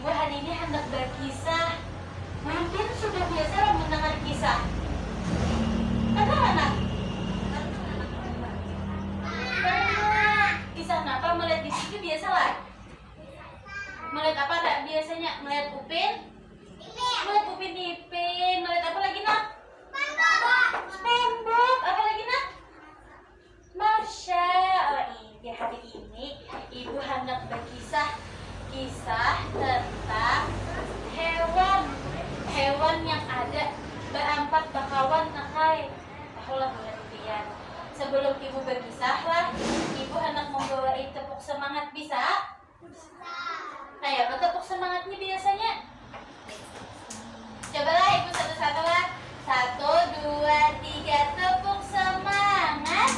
Ibu hari ini hendak berkisah. Mungkin sudah biasa mendengar kisah. Anak-anak, kisah apa? Melihat di situ biasalah. Melihat apa enggak biasanya? Melihat upin? Melihat upin ipin. Melihat apa lagi nak? SpongeBob. Apa lagi nak? Marsha. Oh iya, hari ini ibu hendak berkisah. Kisah tentang hewan yang ada beempat bakawan nakai. Tahulah pengertian. Sebelum ibu berkisah lah, ibu hendak membawain tepuk semangat, bisa? Kayak apa tepuk semangatnya biasanya? Cobalah ibu satu-satu lah. 1, 2, 3, tepuk semangat.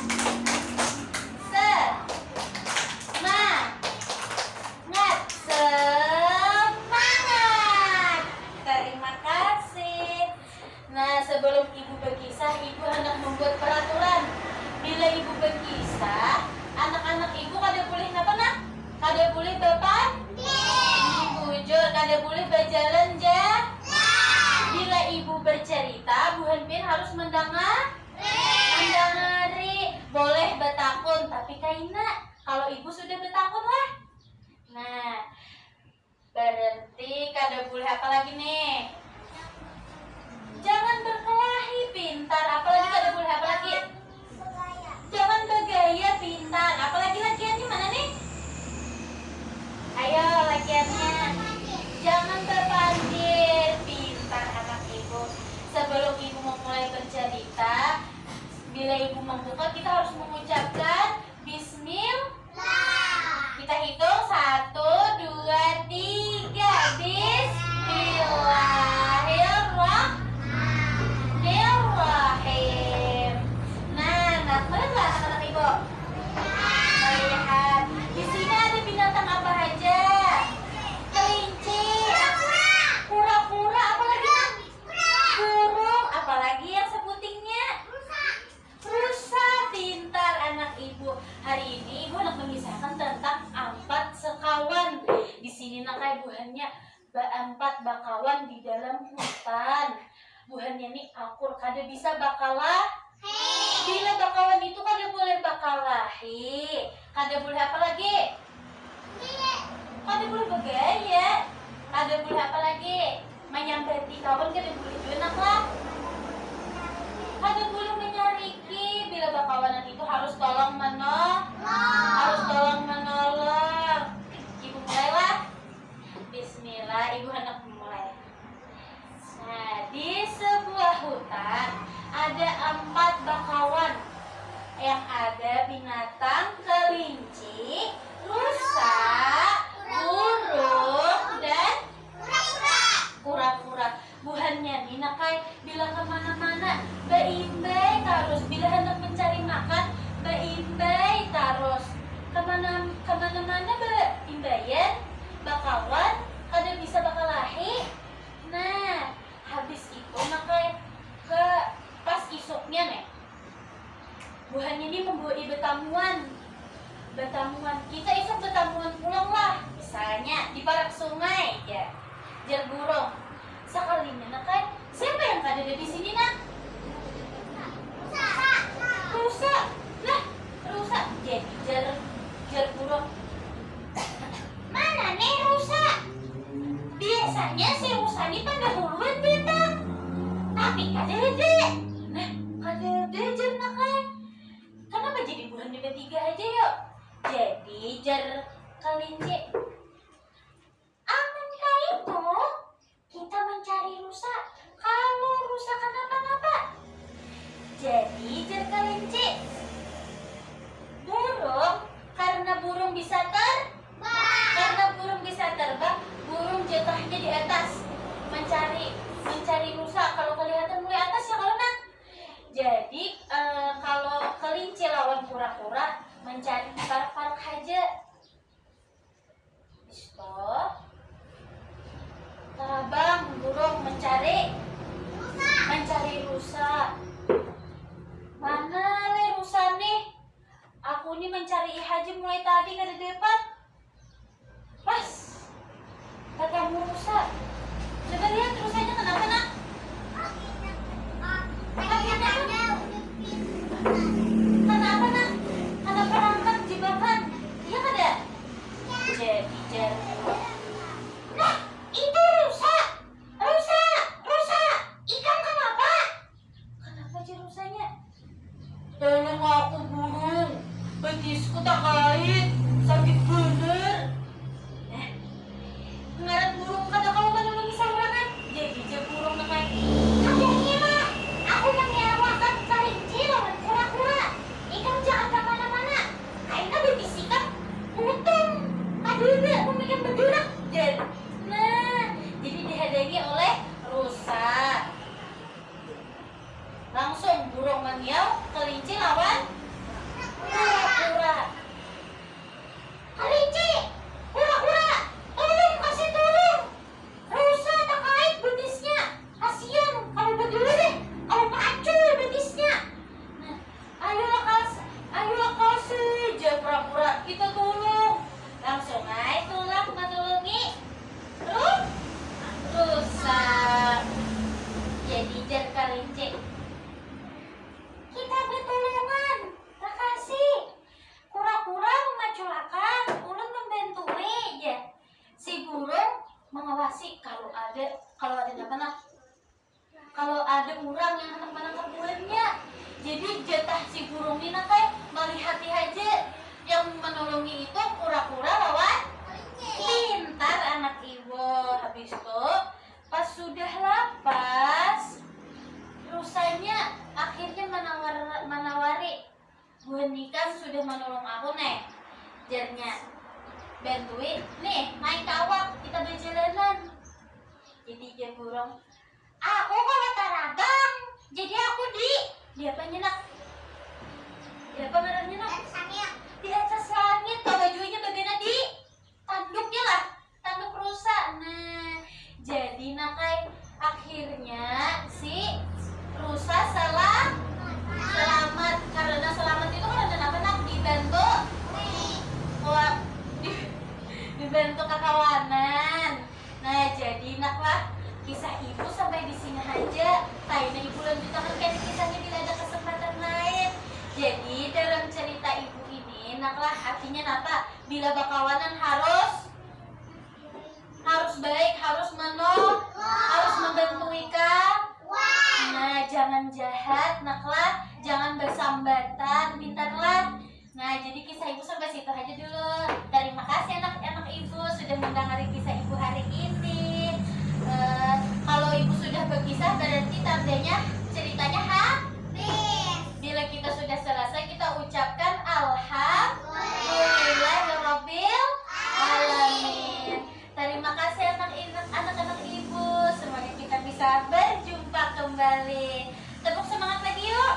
Semangat. Terima kasih. Nah, sebelum ibu berkisah, ibu hendak membuat peraturan. Bila ibu berkisah, anak-anak ibu kada boleh apa nak? Kada boleh bujur, kada boleh berjalan jalan. Bila ibu bercerita, Bu Henpin harus mendengari. Boleh bertakun, tapi kaina kalau ibu sudah bertakun lah. Nah, berarti kada boleh apa lagi nih? Jangan berkelahi, pintar. Apalagi kada boleh apa lagi? Jangan bergaya, pintar. Apalagi lagiannya mana nih? Ayo lagiannya. Jangan berpandir, pintar anak ibu. Sebelum ibu memulai bercerita, bila ibu membuka, kita harus mengucapkan Bismillah. Kita hitung 1, 2, 3. Bismillahirrahmanirrahim. Nah, melihatlah anak-anak ibu. Lihat, di sini ada binatang apa aja? Kelinci, kura-kura, apalagi? Burung, apalagi yang sebutingnya? Rusa, pintar anak ibu. Hari ini ibu hendak mengisahkan tentang empat sekawan. Di sini nakai buhannya empat bakawan di dalam hutan. Buhannya nih akur, kada bisa bakalah. Bila bakawan itu kada boleh bakalahi. Kada boleh apa lagi? Kada boleh bergaya. Kada boleh apa lagi? Menyambati kawan kada boleh juga lah. Kada boleh menyariki. Bila bakawanan itu harus tolong menolong. Ibu mulailah. Bismillah, ibu hendak memulai. Nah, di sebuah hutan ada 4 bakawan. Yang ada binatang kelinci, rusa, burung, dan kura-kura. Buhannya nih nakai bila kemana-mana beimbai terus. Bila hendak mencari makan beimbai terus. Kemana-mana beimbayan bakawan kada bisa bakalahi. Nah, habis itu nakai ke pas isuknya nih. Buhannya ini membawa betamuan. Kita isuk betamuan pulang lah. Misalnya di parak sungai ya. Jar burung. Sekalinya nakai, siapa yang kada ada di sini nak? Rusa. Nah, rusa. Jadi jar burung. Mana nih rusa? Biasanya si rusa ini pendahuluan beta. Tapi kada ada. Nah, kada ada jar nakai. Kenapa jadi bulan di bertiga aja yuk? Jadi jar kelinci. Aman kaitu kita mencari rusa. Kalau rusa kenapa-napa? Jadi jar kelinci. Burung, karena burung bisa terbang, burung jatuhnya di atas mencari rusa. Kalau kelihatan mulai atas ya kalau nak. Jadi kalau kelinci lawan kura-kura mencari parak-parak aja. kamu rusak. Coba lihat rusanya kenapa nak? Kenapa nak? Karena perangkap jebakan. Iya kan ya? Jadi jarum. Nah, itu rusak. Rusak. Ikan kenapa? Kenapa aja rusaknya? Tolong aku burung. Betisku tak kait. Sakit bener. Ngaran burung kata kamu kan lagi saurangan. Jadi je burung na kayak. Akhirnya mah, aku yang nyewakan kelinci lawan kura-kura. Ikan jangan kemana-mana. Kayaknya betis ikan untung. Aduh, memikir bergerak. Jadi dihadangi oleh rusa. Langsung burung mengiau, kelinci lawan kura-kura. Kelinci, kura-kura, tolong kasih tolong. Rusa tak kait betisnya. Kasian kalau berdua deh, kalau pacul betisnya. Nah, ayolah kasih aja kura-kura, kita tolong. Langsung aja tulang menolongi rusa. Jadi jar kelinci. Kita bertolongan, makasih. Kura-kura memaculakan, ulun membantu aja. Si burung mengawasi kalau ada apa nak? Kalau ada orang yang hendak menangkap bulannya. Jadi jatah si burung ini kayak melihat aja yang menolongi itu kura-kura lawan pintar anak ibu. Habis itu pas sudah lapas, rusanya akhirnya menawari buhan kan sudah menolong aku nih, jarnya bantuin nih naik kawak kita berjalanan. Jadi dia burung, aku kalau taragang jadi aku di apa nyenak, di apa ngarannya nak, di atas langit. Kalau bajunya bagian di tanduknya lah, tanduk rusa. Nah jadi nakai akhirnya si rusa selamat. Karena selamat itu kan ada apa nak, dibantu kakawanan. Nah jadi nak lah kisah ibu sampai di sini aja. Kayaknya ibu lanjutkan kan kisahnya bila ada kesempatan lain. Jadi dalam cerita ibu ini naklah artinya apa? Bila bakawanan harus baik, harus membantu ikan. Nah jangan jahat naklah, jangan bersambatan, pintarlah. Nah jadi kisah ibu sampai situ aja dulu. Terima kasih anak-anak ibu sudah mendengar kisah ibu hari ini. Kalau ibu sudah berkisah berarti tandanya ceritanya habis. Bila kita sudah selesai kita ucapkan alhamdulillahirabbil alamin. Terima kasih anak-anak ibu. Semoga kita bisa berjumpa kembali. Tepuk semangat lagi yuk.